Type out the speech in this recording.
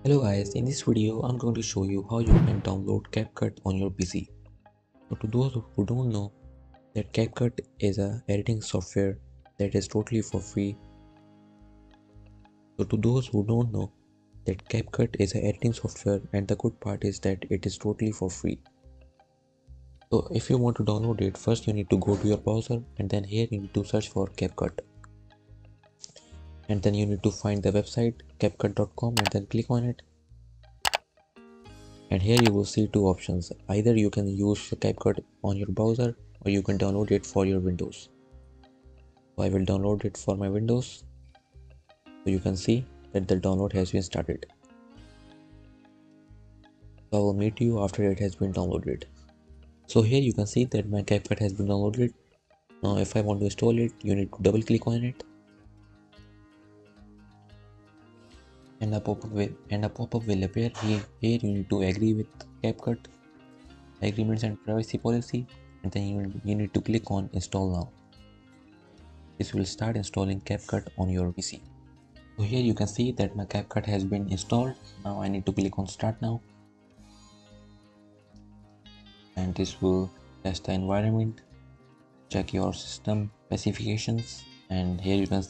Hello guys, in this video I'm going to show you how you can download CapCut on your PC. So to those who don't know that CapCut is a editing software that is totally for free. So to those who don't know that CapCut is a editing software, and the good part is that it is totally for free. So if you want to download it, first you need to go to your browser, and then here you need to search for CapCut. And then you need to find the website capcut.com and then click on it. And here you will see two options. Either you can use CapCut on your browser or you can download it for your Windows. So I will download it for my Windows. So you can see that the download has been started. So I will meet you after it has been downloaded. So here you can see that my CapCut has been downloaded. Now if I want to install it, you need to double click on it. And a pop-up will appear. Here you need to agree with CapCut agreements and privacy policy, and then you need to click on install now. This will start installing CapCut on your PC. So here you can see that my CapCut has been installed. Now I need to click on start now. And this will test the environment, check your system specifications, and here you can